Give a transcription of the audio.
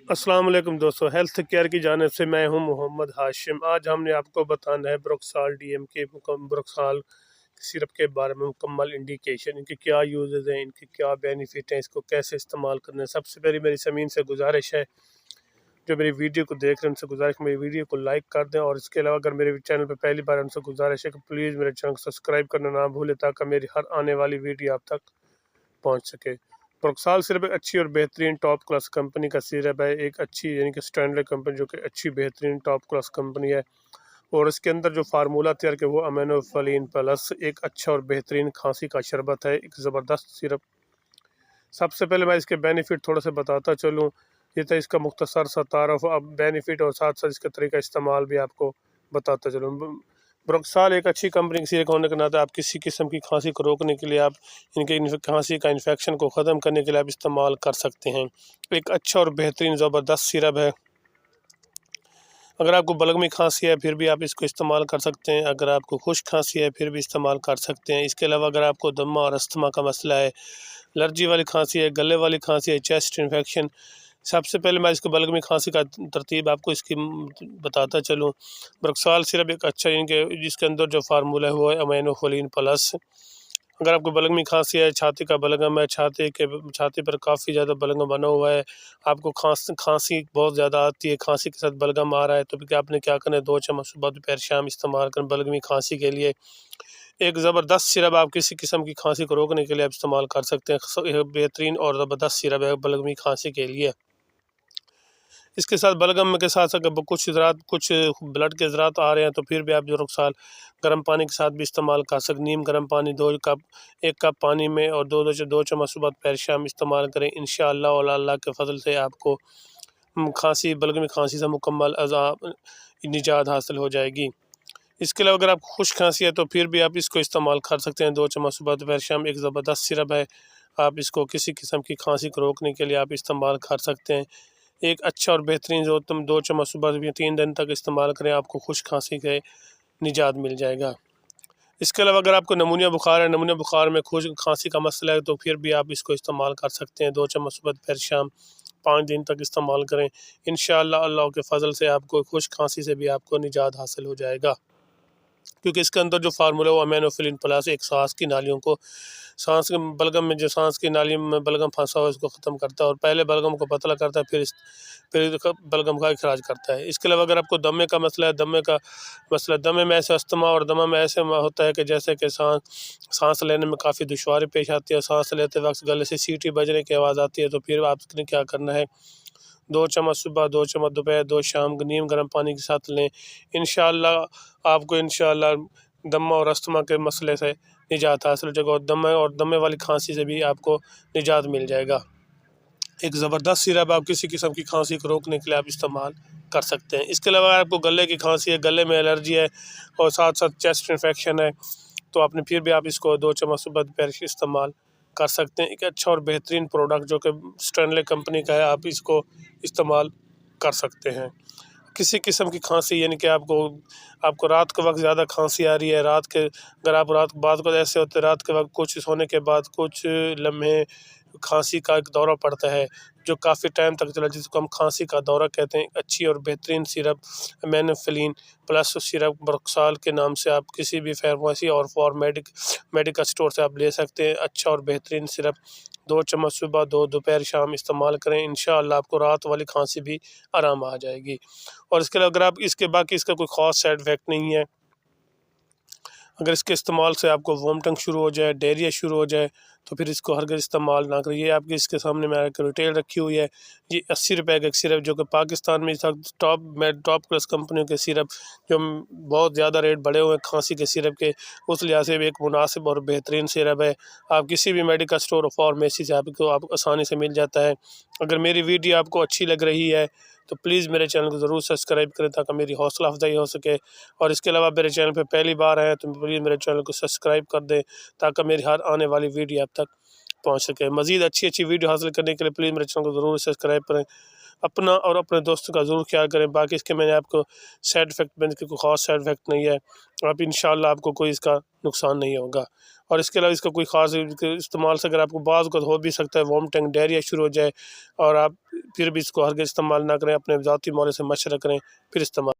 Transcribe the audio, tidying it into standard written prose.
अस्सलाम वालेकुम दोस्तों, हेल्थ केयर की जानिब से मैं हूं मोहम्मद हाशिम। आज हमने आपको बताना है ब्रोक्साल डीएम के ब्रोक्साल सिरप के बारे में मुकम्मल इंडिकेशन, इनके क्या यूजेस हैं, इनके क्या बेनिफिट हैं, इसको कैसे इस्तेमाल करना है। सबसे पहले मेरी ज़मीन से गुजारिश है, जो मेरी वीडियो को देख रहे हैं उनसे गुजारिश, मेरी वीडियो को लाइक कर दें। और इसके अलावा अगर मेरे चैनल पर पहली बार उनसे गुजारिश है कि प्लीज़ मेरे चैनल को सब्सक्राइब करना ना भूलें, ताकि मेरी हर आने वाली वीडियो आप तक पहुंच सके। प्रोक्साल सिरप एक अच्छी और बेहतरीन टॉप क्लास कंपनी का सिरप है, एक अच्छी यानी कि स्टैंडर्ड कंपनी, जो कि अच्छी बेहतरीन टॉप क्लास कंपनी है। और इसके अंदर जो फार्मूला तैयार किया वो अमीनोफलिन प्लस एक अच्छा और बेहतरीन खांसी का शरबत है, एक ज़बरदस्त सिरप। सबसे पहले मैं इसके बेनिफिट थोड़ा सा बताता चलूँ। ये तो इसका मुख्तसर सा तारफ़, अब बेनिफिट और साथ साथ इसका तरीका इस्तेमाल भी आपको बताता चलूँ। ब्रोक्साल एक अच्छी कंपनी की सिरप होने के नाते आप किसी किस्म की खांसी को रोकने के लिए, आप इनके खांसी का इन्फेक्शन को ख़त्म करने के लिए आप इस्तेमाल कर सकते हैं। एक अच्छा और बेहतरीन ज़बरदस्त सिरप है। अगर आपको बलगमी खांसी है फिर भी आप इसको इस्तेमाल कर सकते हैं, अगर आपको खुश्क खांसी है फिर भी इस्तेमाल कर सकते हैं। इसके अलावा अगर आपको दमा और अस्थमा का मसला है, एलर्जी वाली खांसी है, गले वाली खांसी है, चेस्ट इन्फेक्शन। सबसे पहले मैं इसको बलगमी खांसी का तरतीब आपको इसकी बताता चलूँ। ब्रोक्साल सिरप एक अच्छा, इनके जिसके अंदर जो फार्मूला है वो है अमीनोफोलिन प्लस। अगर आपको बलगमी खांसी है, छाती का बलगम है, छाती पर काफ़ी ज़्यादा बलगम बना हुआ है, आपको खांसी बहुत ज़्यादा आती है, खांसी के साथ बलगम आ रहा है, तो फिर आपने क्या करना है, 2 चम्मच सुबह दोपहर शाम इस्तेमाल करें बलगमी खांसी के लिए। एक ज़बरदस्त सिरप आप किसी किस्म की खांसी को रोकने के लिए आप इस्तेमाल कर सकते हैं। बेहतरीन और ज़बरदस्त सिरप है बलगमी खांसी के लिए। इसके साथ बलगम के साथ अगर कुछ ब्लड के ज़रात आ रहे हैं तो फिर भी आप जो रुखसाल गर्म पानी के साथ भी इस्तेमाल कर सकते। नीम गर्म पानी 2 कप, 1 कप पानी में और दो चम्मच सुबह दोपहर शाम इस्तेमाल करें। इंशाअल्लाह और अल्लाह के फजल से आपको खांसी बलगमी खांसी से मुकम्मल निजात हासिल हो जाएगी। इसके अलावा अगर आपको खुश्क खांसी है तो फिर भी आप इसको इस्तेमाल कर सकते हैं। 2 चम्मच सुबह दोपहर शाम, एक ज़बरदस्त सिरप है। आप इसको किसी किस्म की खांसी को रोकने के लिए आप इस्तेमाल कर सकते हैं। एक अच्छा और बेहतरीन, जो तुम 2 चम्मच सुबह में 3 दिन तक इस्तेमाल करें, आपको खुश्क खांसी से निजात मिल जाएगा। इसके अलावा अगर आपको नमूनिया बुखार है, नमूनिया बुखार में खुश्क खांसी का मसला है, तो फिर भी आप इसको इस्तेमाल कर सकते हैं। 2 चम्मच सुबह दोपहर शाम 5 दिन तक इस्तेमाल करें। इंशाअल्लाह अल्लाह के फजल से आपको खुश्क खांसी से भी आपको निजात हासिल हो जाएगा, क्योंकि इसके अंदर जो फार्मूला है वो अमीनोफिलिन प्लस एक सांस की नालियों को, सांस के बलगम में जो सांस की नाली में बलगम फंसा हुआ है उसको ख़त्म करता है, और पहले बलगम को पतला करता है, फिर बलगम का इखराज करता है। इसके अलावा अगर आपको दमे का मसला है, दमे में ऐसे अस्थमा और दमा में ऐसे होता है कि जैसे कि सांस लेने में काफ़ी दुश्वारी पेश आती है, सांस लेते वक्त गले से सीटी बजने की आवाज़ आती है, तो फिर आपने क्या करना है, 2 चम्मच सुबह, 2 चम्मच दोपहर, 2 शाम नीम गर्म पानी के साथ लें। इंशाअल्लाह दमा और अस्थमा के मसले से निजात हासिल हो जाएगा, और दमे वाली खांसी से भी आपको निजात मिल जाएगा। एक ज़बरदस्त सिरप आप किसी किस्म की खांसी को रोकने के लिए आप इस्तेमाल कर सकते हैं। इसके अलावा आपको गले की खांसी है, गले में एलर्जी है और साथ साथ चेस्ट इन्फेक्शन है, तो आपने फिर भी आप इसको 2 चम्मच सुबह दोपहर इस्तेमाल कर सकते हैं। एक अच्छा और बेहतरीन प्रोडक्ट जो कि स्टैनले कंपनी का है, आप इसको इस्तेमाल कर सकते हैं। किसी किस्म की खांसी, यानी कि आपको रात के वक्त ज़्यादा खांसी आ रही है, अगर आप रात बाद को ऐसे होते रात के वक्त कुछ सोने के बाद कुछ लम्हे खांसी का एक दौरा पड़ता है जो काफ़ी टाइम तक चला, जिसको हम खांसी का दौरा कहते हैं। अच्छी और बेहतरीन सिरप अमीनोफिलिन प्लस सिरप ब्रोक्साल के नाम से आप किसी भी फार्मेसी और मेडिकल स्टोर से आप ले सकते हैं। अच्छा और बेहतरीन सिरप 2 चम्मच सुबह, 2 दोपहर शाम इस्तेमाल करें। इंशाअल्लाह आपको रात वाली खांसी भी आराम आ जाएगी। और इसके अलावा अगर आप इसका कोई ख़ास साइड इफ़ेक्ट नहीं है, अगर इसके इस्तेमाल से आपको वोमिटिंग शुरू हो जाए, डायरिया शुरू हो जाए, तो फिर इसको हरगिज़ इस्तेमाल ना करें। ये आपके इसके सामने मैं रिटेल रखी हुई है। ये 80 रुपये का एक सिरप, जो कि पाकिस्तान में इस वक्त टॉप क्लास कंपनियों के सिरप, जो बहुत ज़्यादा रेट बढ़े हुए हैं खांसी के सिरप के, उस लिहाज से भी एक मुनासिब और बेहतरीन सिरप है। आप किसी भी मेडिकल स्टोर और फार्मेसी से आपको आसानी से मिल जाता है। अगर मेरी वीडियो आपको अच्छी लग रही है तो प्लीज़ मेरे चैनल को ज़रूर सब्सक्राइब करें, ताकि मेरी हौसला अफजाई हो सके। और इसके अलावा मेरे चैनल पे पहली बार आए तो प्लीज़ मेरे चैनल को सब्सक्राइब कर दें, ताकि मेरी हर आने वाली वीडियो आप तक पहुंच सके। मज़ीद अच्छी अच्छी वीडियो हासिल करने के लिए प्लीज़ मेरे चैनल को ज़रूर सब्सक्राइब करें। अपना और अपने दोस्तों का ज़रूर ख्याल करें। बाकी इसके मैंने आपको साइड इफ़ेक्ट में कोई ख़ास साइड इफ़ेक्ट नहीं है, आप इंशाल्लाह आपको कोई इसका नुकसान नहीं होगा। और इसके अलावा इसका कोई ख़ास इस्तेमाल से अगर आपको बाज़ वक़्त हो भी सकता है वॉमिटिंग डायरिया शुरू हो जाए, और आप फिर भी इसको हरगिज़ इस्तेमाल ना करें, अपने ज़ाती मोहल्ले से मशवरा करें फिर इस्तेमाल।